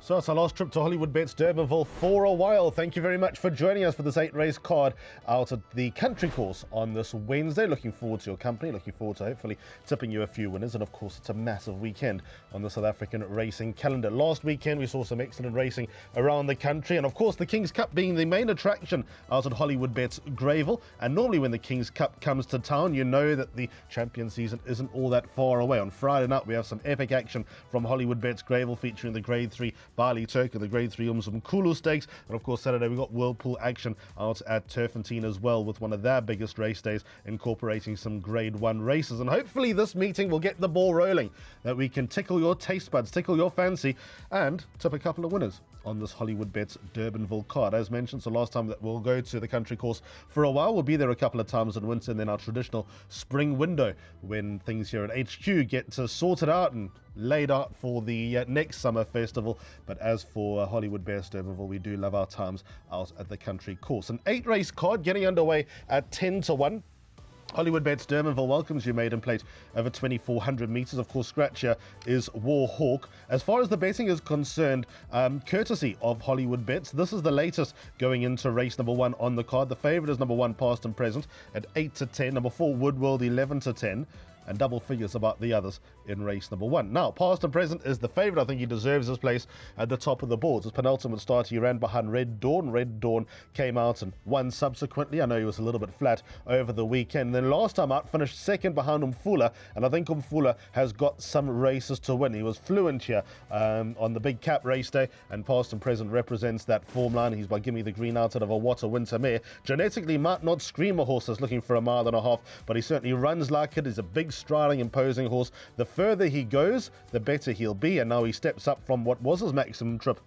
So it's our last trip to Hollywoodbets Durbanville for a while. Thank you very much for joining us for this 8-race card out at the country course on this Wednesday. Looking forward to your company, looking forward to hopefully tipping you a few winners. And of course, it's a massive weekend on the South African racing calendar. Last weekend, we saw some excellent racing around the country. And of course, the King's Cup being the main attraction out at Hollywoodbets Greyville. And normally when the King's Cup comes to town, you know that the champion season isn't all that far away. On Friday night, we have some epic action from Hollywoodbets Greyville featuring the Grade 3 Bali Turkey, the Grade 3 Umzimkhulu Stakes, and of course Saturday we got Whirlpool action out at Turfentine as well, with one of their biggest race days incorporating some Grade 1 races. And hopefully this meeting will get the ball rolling, that we can tickle your taste buds, tickle your fancy, and tip a couple of winners on this Hollywoodbets Durbanville card. As mentioned, so last time that we'll go to the country course for a while. We'll be there a couple of times in winter, and then our traditional spring window when things here at HQ get sorted out and laid out for the next summer festival. But as for Hollywoodbets Durbanville, we do love our times out at the country course. An 8-race card getting underway at 10-1. Hollywoodbets Durbanville welcomes you maiden plate over 2,400 meters. Of course, scratcher is War Hawk. As far as the betting is concerned, courtesy of Hollywoodbets, this is the latest going into race number 1 on the card. The favorite is number 1 Past and Present at 8-10, number 4 Woodworld 11-10, and double figures about the others in race number 1. Now, Past and Present is the favorite. I think he deserves his place at the top of the boards. His penultimate start, he ran behind Red Dawn. Red Dawn came out and won subsequently. I know he was a little bit flat over the weekend. Then last time out, finished second behind Umfula, and I think Umfula has got some races to win. He was fluent here on the big cap race day, and Past and Present represents that form line. He's by Gimme the Green out of a Water Winter Mare. Genetically might not scream a horse that's looking for a mile and a half, but he certainly runs like it. He's a big striding, imposing horse. The further he goes, the better he'll be, and now he steps up from what was his maximum trip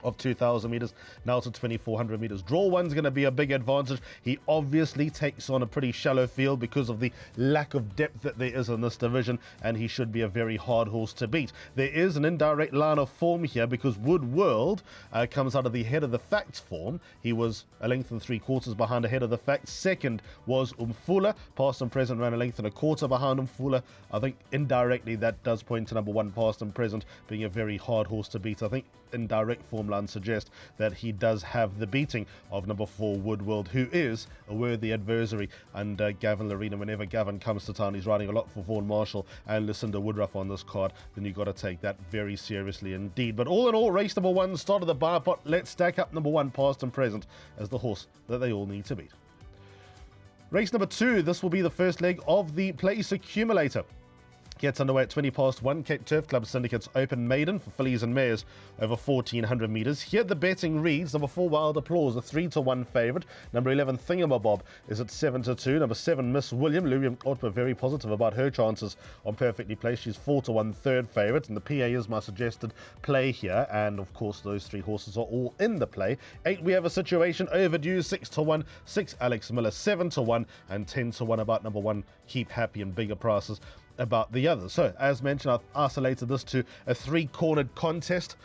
of 2,000 meters now to 2,400 meters. Draw 1's going to be a big advantage. He obviously takes on a pretty shallow field because of the lack of depth that there is in this division, and he should be a very hard horse to beat. There is an indirect line of form here because Wood World comes out of the Head of the Facts form. He was a length and 3/4 behind Ahead of the Facts. Second was Umfula. Past and Present ran a length and 1/4 behind Umfula. I think indirectly that does point to number 1 Past and Present being a very hard horse to beat. I think indirect form line suggest that he does have the beating of number 4 Woodworld, who is a worthy adversary, and Gavin Lorena. Whenever Gavin comes to town, he's riding a lot for Vaughan Marshall and Lucinda Woodruff on this card. Then you've got to take that very seriously indeed. But all in all, race number 1, start of the bar pot. Let's stack up number 1 Past and Present as the horse that they all need to beat. Race number 2, this will be the first leg of the Place Accumulator. Gets underway at 1 Cape Turf Club Syndicate's Open Maiden for fillies and mares over 1,400 meters. Here the betting reads: number 4 Wild Applause, a 3-1 favorite. Number 11 Thingamabob is at 7-2. Number 7 Miss William, Luliam Otto, very positive about her chances on Perfectly Placed. She's 4-1 third favorite, and the PA is my suggested play here. And of course, those 3 horses are all in the play. 8 we have a situation overdue, 6-1. 6 Alex Miller, 7-1, and 10-1 about number 1 Keep Happy, and bigger prices about the others. So as mentioned, I've isolated this to a 3-cornered contest.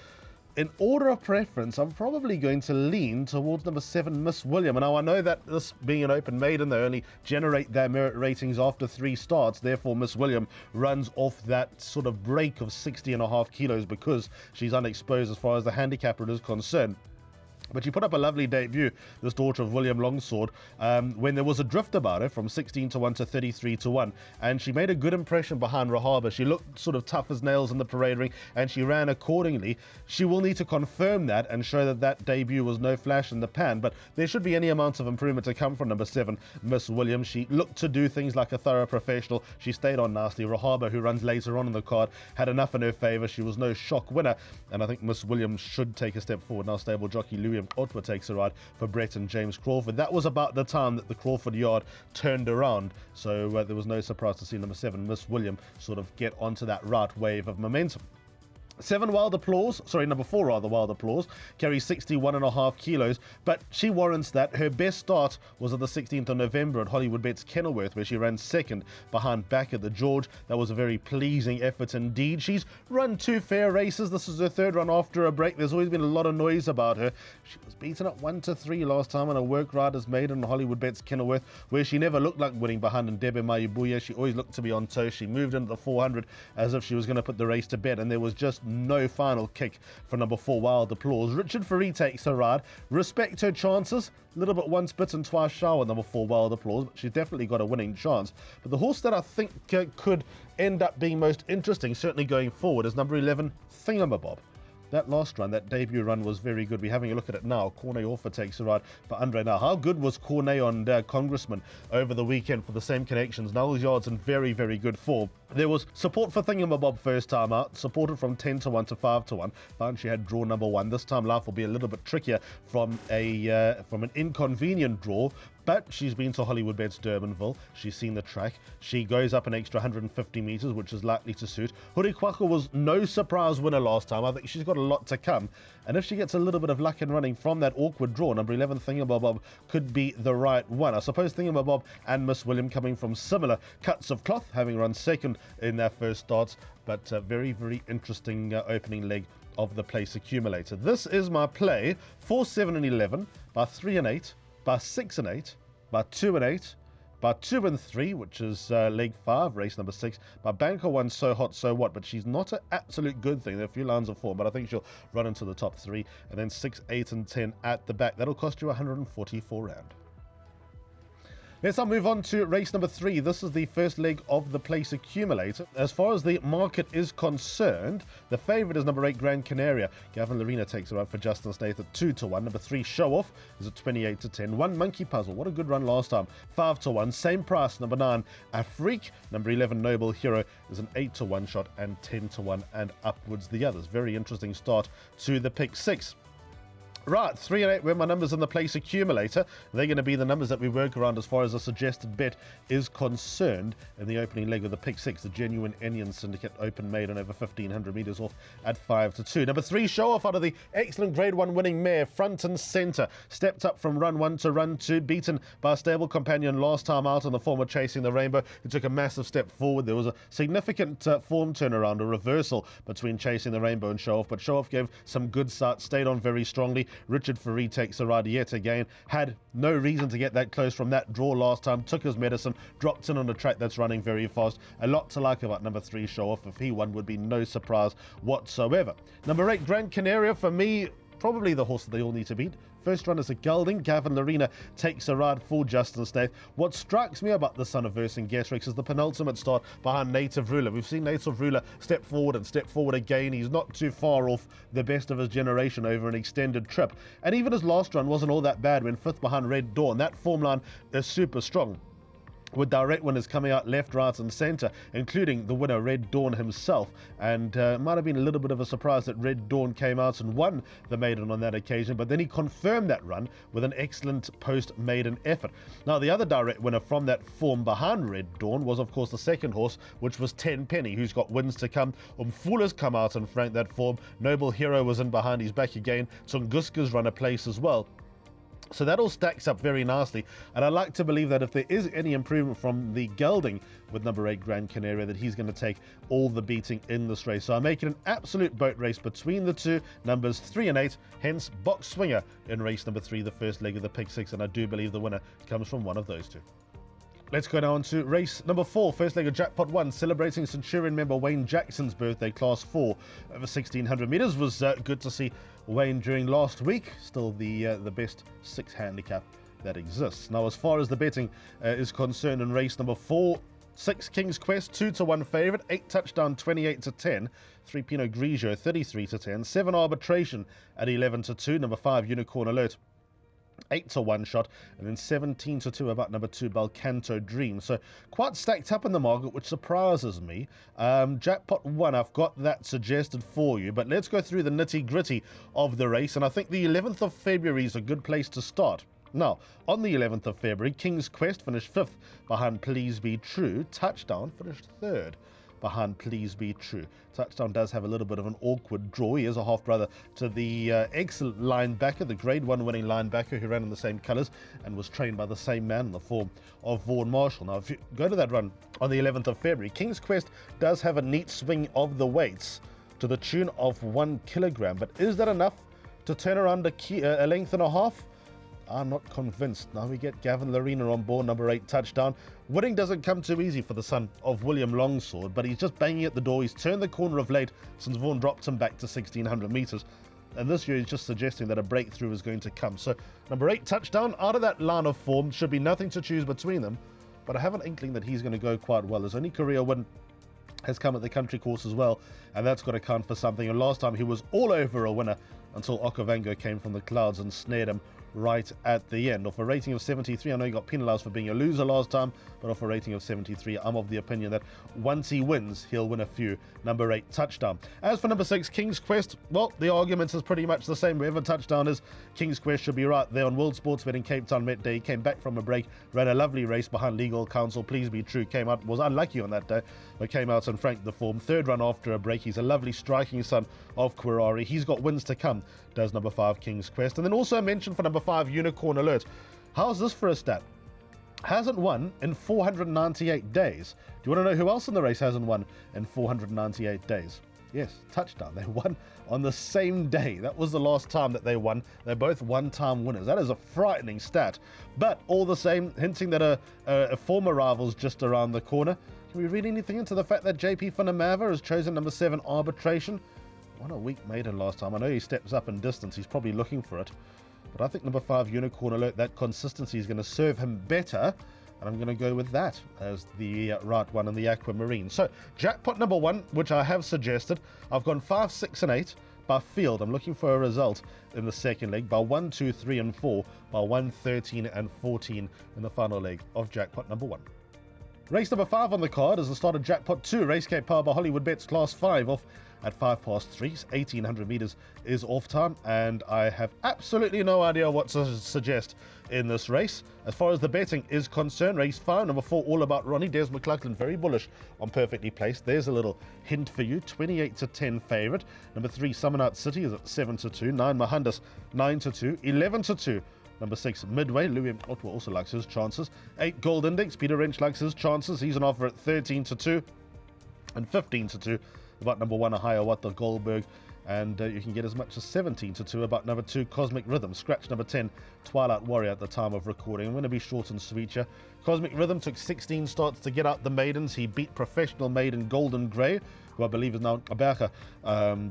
In order of preference, I'm probably going to lean towards number 7 Miss William. And now I know that this being an open maiden, they only generate their merit ratings after 3 starts. Therefore Miss William runs off that sort of break of 60.5 kilos because she's unexposed as far as the handicapper is concerned. But she put up a lovely debut, this daughter of William Longsword, when there was a drift about her from 16-1 to 33-1. And she made a good impression behind Rahaba. She looked sort of tough as nails in the parade ring, and she ran accordingly. She will need to confirm that and show that that debut was no flash in the pan. But there should be any amount of improvement to come from number 7, Miss William. She looked to do things like a thorough professional. She stayed on nicely. Rahaba, who runs later on in the card, had enough in her favour. She was no shock winner. And I think Miss William should take a step forward. Now stable jockey Louis Otwa takes a ride for Brett and James Crawford. That was about the time that the Crawford yard turned around, so there was no surprise to see number 7 Miss William sort of get onto that right wave of momentum. 7 Wild Applause, number 4 rather, Wild Applause, carries 61.5 kilos, but she warrants that. Her best start was on the 16th of November at Hollywoodbets Kenilworth, where she ran second behind Back at the George. That was a very pleasing effort indeed. She's run 2 fair races. This is her 3rd run after a break. There's always been a lot of noise about her. She was beaten at 1-3 last time on a work riders maiden on Hollywoodbets Kenilworth, where she never looked like winning behind Ndebe Mayibuya. She always looked to be on toes. She moved into the 400 as if she was going to put the race to bed, and there was just no final kick for number 4, Wild Applause. Richard Faree takes her ride. Respect her chances. A little bit once bitten, twice shy with number 4, Wild Applause, but she's definitely got a winning chance. But the horse that I think could end up being most interesting, certainly going forward, is number 11, Thingamabob. That last run, that debut run, was very good. We're having a look at it now. Cornet Orfer takes a ride for Andre. Now, how good was Cornet on Congressman over the weekend for the same connections? Null's yards in very, very good form. There was support for Thingamabob first time out, supported from 10 to 1 to 5 to 1. Found she had draw number 1. This time life will be a little bit trickier from an inconvenient draw. But she's been to Hollywoodbets Durbanville. She's seen the track. She goes up an extra 150 metres, which is likely to suit. Hurikwaka was no surprise winner last time. I think she's got a lot to come. And if she gets a little bit of luck in running from that awkward draw, number 11, Thingamabob, could be the right one. I suppose Thingamabob and Miss William coming from similar cuts of cloth, having run second in their first starts. But very, very interesting opening leg of the place accumulator. This is my play: 4, 7 and 11, by 3 and 8, by 6 and 8, by 2 and 8, by 2 and 3, which is leg 5, race number 6, by Banker 1, So Hot, So What, but she's not an absolute good thing. There are a few lines of form, but I think she'll run into the top 3, and then 6, 8 and 10 at the back. That'll cost you 144 rand. Let's now move on to race number 3. This is the first leg of the place accumulator. As far as the market is concerned, the favourite is number 8, Grand Canaria. Gavin Lorena takes her out for Justin Snaith at 2 to 1. Number 3, Show Off, is at 28 to 10. 1, Monkey Puzzle, what a good run last time, 5 to 1. Same price, number 9, Afrique. Number 11, Noble Hero, is an 8 to 1 shot, and 10 to 1 and upwards the others. Very interesting start to the pick 6. Right, 3 and 8 were my numbers in the place accumulator. They're going to be the numbers that we work around as far as a suggested bet is concerned in the opening leg of the pick 6. The Genuine Onion Syndicate Open maiden over 1,500 metres off at 5 to 2. Number 3, Show Off, out of the excellent Grade 1 winning mare, Front and Centre. Stepped up from run 1 to run 2, beaten by a stable companion last time out in the form of Chasing the Rainbow, who took a massive step forward. There was a significant form turnaround, a reversal between Chasing the Rainbow and Show Off, but Show Off gave some good starts, stayed on very strongly. Richard Faree takes a ride yet again. Had no reason to get that close from that draw last time. Took his medicine, dropped in on a track that's running very fast. A lot to like about number 3, Show Off. If he won, would be no surprise whatsoever. Number 8, Grand Canaria, for me, probably the horse that they all need to beat. First run is a gelding. Gavin Lorena takes a ride for Justin Snaith. What strikes me about the Son of Verse and Gesrix is the penultimate start behind Native Ruler. We've seen Native Ruler step forward and step forward again. He's not too far off the best of his generation over an extended trip. And even his last run wasn't all that bad when 5th behind Red Dawn. That form line is super strong, with direct winners coming out left, right and centre, including the winner Red Dawn himself. And it might have been a little bit of a surprise that Red Dawn came out and won the maiden on that occasion, but then he confirmed that run with an excellent post-maiden effort. Now, the other direct winner from that form behind Red Dawn was, of course, the second horse, which was 10 Penny, who's got wins to come. Umfula's come out and franked that form. Noble Hero was in behind, he's back again. Tunguska's run a place as well. So that all stacks up very nicely, and I like to believe that if there is any improvement from the gelding with number 8 Grand Canaria, that he's going to take all the beating in this race. So I'm making an absolute boat race between the two, numbers 3 and 8, hence box swinger in race number 3, the first leg of the pick 6, and I do believe the winner comes from one of those two. Let's go now on to race number 4, first leg of Jackpot 1, celebrating Centurion member Wayne Jackson's birthday, class 4 over 1,600 metres. Was good to see Wayne during last week, still the best 6 handicap that exists. Now, as far as the betting is concerned in race number 4, 6 King's Quest, 2 to 1 favourite, 8 Touchdown, 28 to 10, 3 Pinot Grigio, 33 to 10, 7 Arbitration at 11 to 2, number 5 Unicorn Alert, 8 to 1 shot, and then 17 to 2 about number 2 Balcanto Dream. So quite stacked up in the market, which surprises me. Jackpot 1, I've got that suggested for you, but let's go through the nitty gritty of the race, and I think the 11th of February is a good place to start. Now, on the 11th of February, King's Quest finished 5th behind Please Be True. Touchdown finished 3rd behind Please Be True. Touchdown does have a little bit of an awkward draw. He is a half-brother to the excellent linebacker, the Grade 1 winning linebacker who ran in the same colours and was trained by the same man in the form of Vaughan Marshall. Now, if you go to that run on the 11th of February, King's Quest does have a neat swing of the weights to the tune of 1 kilogram. But is that enough to turn around a length and a half? I'm not convinced. Now we get Gavin Larena on board, number 8, Touchdown. Winning doesn't come too easy for the son of William Longsword, but he's just banging at the door. He's turned the corner of late since Vaughan dropped him back to 1,600 metres. And this year he's just suggesting that a breakthrough is going to come. So number 8, Touchdown, out of that line of form, should be nothing to choose between them. But I have an inkling that he's going to go quite well. His only career win has come at the country course as well, and that's got to count for something. And last time he was all over a winner until Okavango came from the clouds and snared him right at the end. Off a rating of 73, I know he got penalised for being a loser last time, but off a rating of 73, I'm of the opinion that once he wins, he'll win a few. Number 8, Touchdown. As for number 6, King's Quest, well, the argument is pretty much the same. Wherever Touchdown is, King's Quest should be right there on World Sportsbet in Cape Town Met Day. He came back from a break, ran a lovely race behind Legal Counsel, Please Be True, came out, was unlucky on that day, but came out and franked the form. Third run after a break. He's a lovely striking son of Quirari. He's got wins to come, does number 5, King's Quest. And then also mention for number 5, Unicorn Alert. How's this for a stat? Hasn't won in 498 days. Do you want to know who else in the race hasn't won in 498 days? Yes, Touchdown. They won on the same day. That was the last time that they won. They're both one-time winners. That is a frightening stat. But all the same, hinting that a former rival's just around the corner. Can we read anything into the fact that JP Funamava has chosen number 7, Arbitration? Won a weak maiden last time. I know he steps up in distance. He's probably looking for it. But I think number 5, Unicorn Alert, that consistency is going to serve him better. And I'm going to go with that as the right one in the Aquamarine. So, jackpot number 1, which I have suggested. I've gone 5, 6, and 8 by field. I'm looking for a result in the second leg by 1, 2, 3, and 4, by 1, 13, and 14 in the final leg of jackpot number 1. Race number 5 on the card is the start of jackpot 2. Racecape powered by Hollywoodbets Class 5 off at 3, 1,800 meters is off time, and I have absolutely no idea what to suggest in this race. As far as the betting is concerned, race 5, number 4, All About Ronnie, Des McLaughlin, very bullish on Perfectly Placed. There's a little hint for you, 28-10 favourite. Number 3, Summon Out City is at 7-2, 9, Mahandas, 9-2, 11-2. Number 6, Midway, Louis Otwa also likes his chances. 8, Gold Index, Peter Wrench likes his chances. He's on offer at 13-2 and 15-2. About number 1, Hiawatha Goldberg, and you can get as much as 17-2 about number 2, Cosmic Rhythm. Scratch number 10, Twilight Warrior at the time of recording. I'm going to be short and sweet here. Cosmic Rhythm took 16 starts to get out the maidens. He beat professional maiden Golden Grey, who I believe is now Abaka,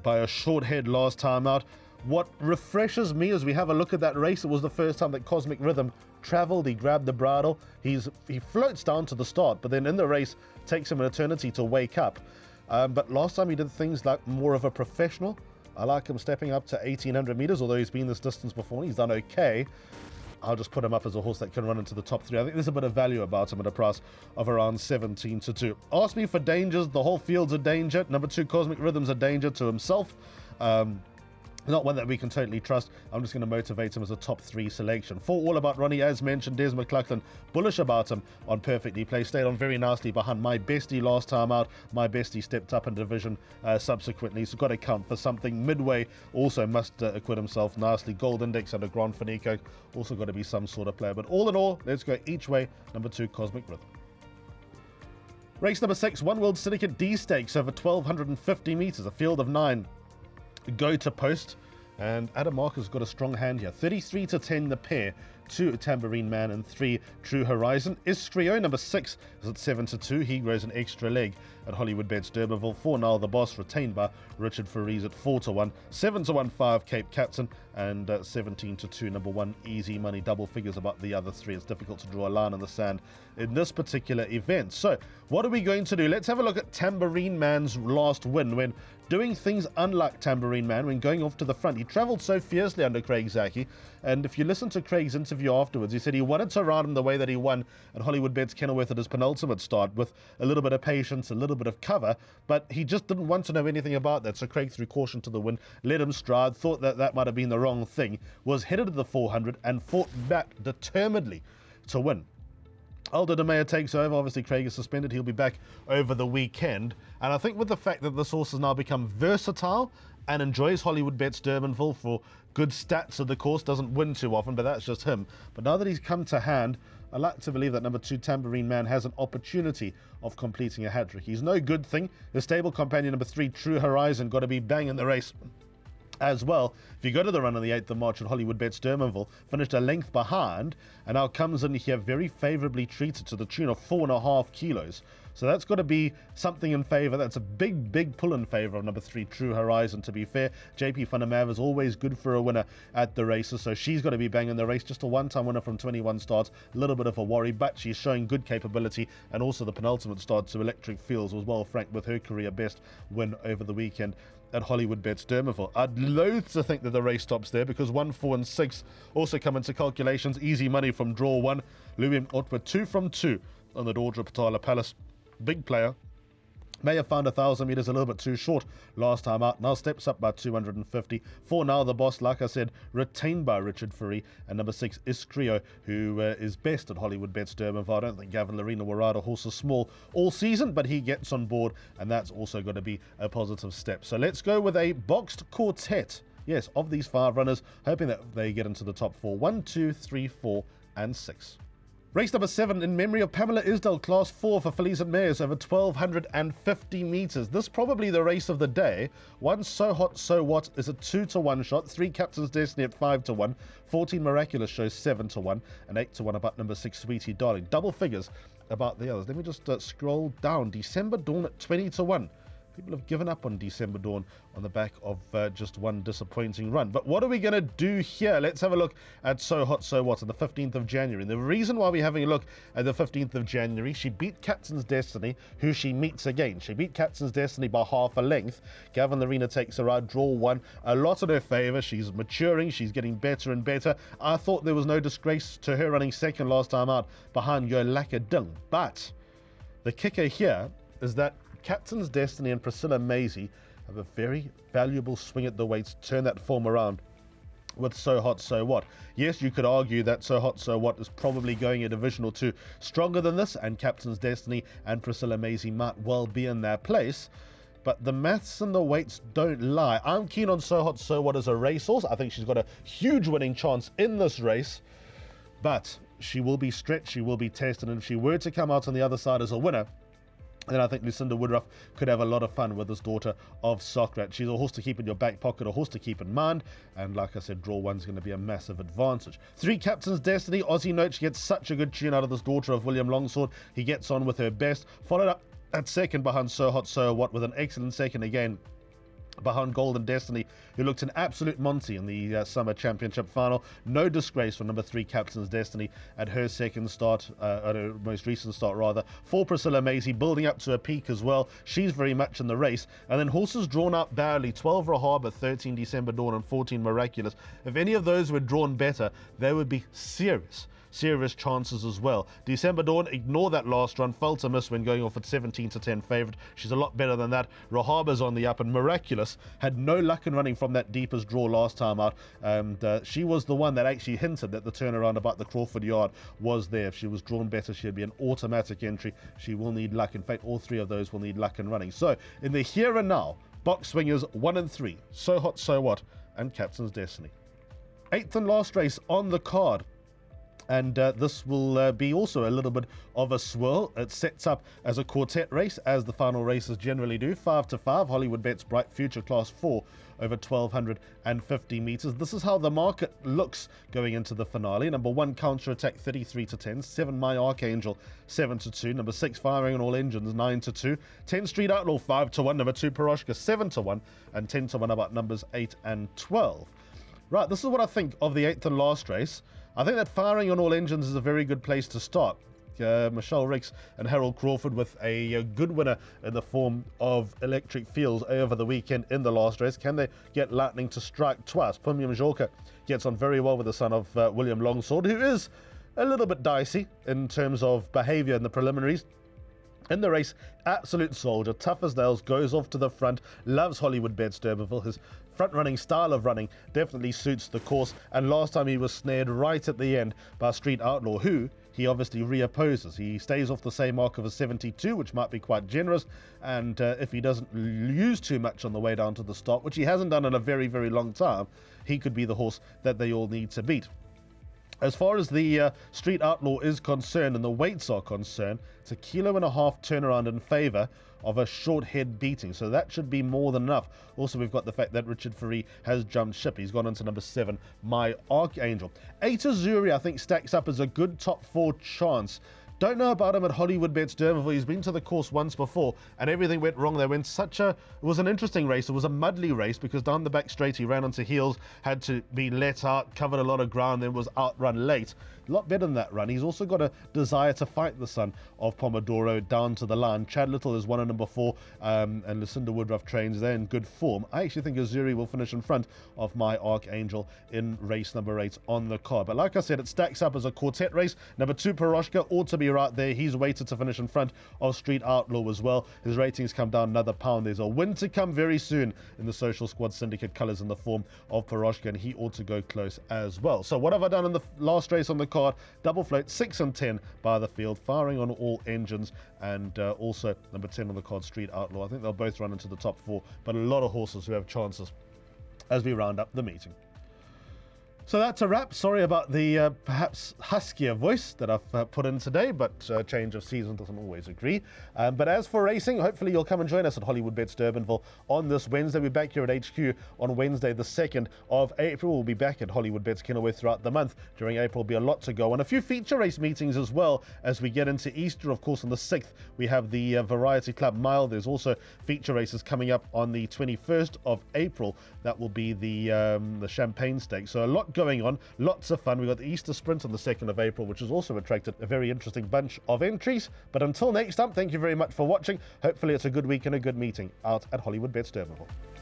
by a short head last time out. What refreshes me as we have a look at that race, it was the first time that Cosmic Rhythm travelled. He grabbed the bridle. He floats down to the start, but then in the race takes him an eternity to wake up. But last time he did things like more of a professional. I like him stepping up to 1,800 meters, although he's been this distance before. He's done okay. I'll just put him up as a horse that can run into the top 3. I think there's a bit of value about him at a price of around 17-2. Ask me for dangers. The whole field's a danger. Number 2, Cosmic Rhythm's a danger to himself. Not one that we can totally trust. I'm just going to motivate him as a top 3 selection. 4, All About Ronnie, as mentioned, Des McLaughlin, bullish about him on Perfectly Placed. Stayed on very nicely behind My Bestie last time out. My Bestie stepped up in division subsequently, so got to count for something. Midway also must acquit himself nicely. Gold Index under Grand Finico, also got to be some sort of player. But all in all, let's go each way. Number 2, Cosmic Rhythm. Race number 6, One World Syndicate D Stakes over 1,250 meters. A field of 9. Go to post, and Adam Marker's got a strong hand here. 33-10 the pair, 2 Tambourine Man and 3 True Horizon. Istrio, number 6, is at 7-2. He grows an extra leg at Hollywoodbets Durbanville. 4 Now the Boss, retained by Richard Faries at 4-1. 7-1 5 Cape Captain, and 17-2 number 1 Easy Money. Double figures about the other 3. It's difficult to draw a line in the sand in this particular event. So what are we going to do? Let's have a look at Tambourine Man's last win, when doing things unlike Tambourine Man, when going off to the front. He travelled so fiercely under Craig Zaki, and if you listen to Craig's interview afterwards, he said he wanted to ride him the way that he won at Hollywoodbets Kenilworth at his penultimate start, with a little bit of patience, a little bit of cover, but he just didn't want to know anything about that. So Craig threw caution to the wind, let him stride, thought that that might have been the wrong thing, was headed to the 400 and fought back determinedly to win. Aldo de Meyer takes over. Obviously, Craig is suspended. He'll be back over the weekend. And I think with the fact that this horse has now become versatile and enjoys Hollywoodbets Durbanville for good stats of the course, doesn't win too often, but that's just him. But now that he's come to hand, I like to believe that number 2 Tambourine Man has an opportunity of completing a hat-trick. He's no good thing. The stable companion number 3 True Horizon got to be bang in the race as well. If you go to the run on the 8th of March at Hollywoodbets Durbanville, finished a length behind, and now comes in here very favourably treated to the tune of 4.5 kilos. So that's got to be something in favour. That's a big pull in favour of number 3, True Horizon, to be fair. JP Funamav is always good for a winner at the races, so she's got to be banging the race. Just a one-time winner from 21 starts, a little bit of a worry, but she's showing good capability, and also the penultimate start to Electric Fields was well franked with her career best win over the weekend at Hollywoodbets Durbanville. I'd loathe to think that the race stops there, because 1, 4 and 6 also come into calculations. Easy money from draw 1. Louis Otwa 2 from 2 on the Dordra Patala Palace. Big player. May have found 1,000 metres a little bit too short last time out. Now steps up by 250. For now, the boss, like I said, retained by Richard Furry. And number 6, Iskrio, who is best at Hollywoodbets Durbanville. I don't think Gavin Larina will ride a horse as small all season, but he gets on board, and that's also going to be a positive step. So let's go with a boxed quartet. Yes, of these 5 runners, hoping that they get into the top 4. 1, 2, 3, 4, and 6. Race number 7 in memory of Pamela Isdell, Class 4 for fillies and mares over 1,250 metres. This probably the race of the day. 1 So Hot So What is a 2-to-1 shot. 3 Captain's Destiny at 5-to-1. 14 Miraculous shows 7-to-1. And 8-to-1 about number 6 Sweetie Darling. Double figures about the others. Let me just scroll down. December Dawn at 20-to-1. People have given up on December Dawn on the back of just one disappointing run. But what are we going to do here? Let's have a look at So Hot So What on the 15th of January. And the reason why we're having a look at the 15th of January, she beat Captain's Destiny, who she meets again. She beat Captain's Destiny by half a length. Gavin Larina takes her out, draw 1. A lot in her favour. She's maturing. She's getting better and better. I thought there was no disgrace to her running second last time out behind Yo Laka Ding. But the kicker here is that Captain's Destiny and Priscilla Maisie have a very valuable swing at the weights, turn that form around with So Hot So What. Yes, you could argue that So Hot So What is probably going a division or 2 stronger than this, and Captain's Destiny and Priscilla Maisie might well be in their place. But the maths and the weights don't lie. I'm keen on So Hot So What as a racehorse. I think she's got a huge winning chance in this race, but she will be stretched, she will be tested, and if she were to come out on the other side as a winner, then I think Lucinda Woodruff could have a lot of fun with this daughter of Socrat. She's a horse to keep in your back pocket, a horse to keep in mind, and like I said, draw 1's going to be a massive advantage. 3 Captain's Destiny, Aussie Note. She gets such a good tune out of this daughter of William Longsword. He gets on with her best. Followed up at second behind So Hot So What with an excellent second again behind Golden Destiny, who looked an absolute Monty in the Summer Championship final. No disgrace for number 3 Captain's Destiny at her second start, at her most recent start rather. 4 Priscilla Maisie building up to a peak as well. She's very much in the race. And then horses drawn out badly. 12 Rahaba, 13 December Dawn, and 14 Miraculous. If any of those were drawn better, they would be serious chances as well. December Dawn, ignore that last run, fell to miss when going off at 17-10 favourite. She's a lot better than that. Rahaba's on the up, and Miraculous had no luck in running from that deepest draw last time out. She was the one that actually hinted that the turnaround about the Crawford yard was there. If she was drawn better, she'd be an automatic entry. She will need luck. In fact, all 3 of those will need luck in running. So, in the here and now, box swingers 1 and 3, So Hot So What and Captain's Destiny. 8th and last race on the card. And this will be also a little bit of a swirl. It sets up as a quartet race, as the final races generally do. 5-to-5, Hollywoodbets Bright Future Class 4 over 1,250 metres. This is how the market looks going into the finale. Number 1, Counter Attack 33-10. 7, My Archangel 7-2. Number 6, Firing on All Engines 9-2. 10, Street Outlaw 5-1. Number 2, Paroshka 7-1. And 10-1 about numbers 8 and 12. Right, this is what I think of the 8th and last race. I think that Firing on All Engines is a very good place to start. Michelle Ricks and Harold Crawford with a good winner in the form of Electric Fields over the weekend in the last race. Can they get lightning to strike twice? Pumyam Jorka gets on very well with the son of William Longsword, who is a little bit dicey in terms of behaviour in the preliminaries. In the race, absolute soldier, tough as nails, goes off to the front, loves Hollywoodbets Durbanville. His front-running style of running definitely suits the course, and last time he was snared right at the end by Street Outlaw, who he obviously reopposes. He stays off the same mark of a 72, which might be quite generous, and if he doesn't lose too much on the way down to the start, which he hasn't done in a very, very long time, he could be the horse that they all need to beat. As far as the Street Outlaw is concerned and the weights are concerned, it's 1.5 kilo turnaround in favour of a short head beating, so that should be more than enough. Also, we've got the fact that Richard Fourie has jumped ship. He's gone into number 7, My Archangel. 8 Azuri, I think, stacks up as a good top 4 chance. Don't know about him at Hollywoodbets Durbanville. He's been to the course once before and everything went wrong. They went it was an interesting race. It was a muddly race because down the back straight he ran onto heels, had to be let out, covered a lot of ground, then was outrun late. A lot better than that run. He's also got a desire to fight the son of Pomodoro down to the line. Chad Little is 1 and number 4, and Lucinda Woodruff trains there in good form. I actually think Azuri will finish in front of My Archangel in race number 8 on the card. But like I said, it stacks up as a quartet race. Number 2, Piroshka, ought to be right there. He's waited to finish in front of Street Outlaw as well. His ratings come down another pound. There's a win to come very soon in the Social Squad Syndicate colours in the form of Piroshka, and he ought to go close as well. So what have I done in the last race on the card? Double float, 6 and 10 by the field, firing on all engines, and also number 10 on the card, Street Outlaw. I think they'll both run into the top 4, but a lot of horses who have chances as we round up the meeting. So that's a wrap. Sorry about the perhaps huskier voice that I've put in today, but change of season doesn't always agree. But as for racing, hopefully you'll come and join us at Hollywoodbets Durbanville on this Wednesday. We're back here at HQ on Wednesday, the 2nd of April. We'll be back at Hollywoodbets Kenilworth throughout the month. During April, will be a lot to go, and a few feature race meetings as well as we get into Easter. Of course, on the 6th, we have the Variety Club Mile. There's also feature races coming up on the 21st of April. That will be the Champagne Stakes. So a lot going on, lots of fun. We've got the Easter Sprint on the 2nd of April, which has also attracted a very interesting bunch of entries. But until next time, thank you very much for watching. Hopefully it's a good week and a good meeting out at Hollywoodbets Durbanville.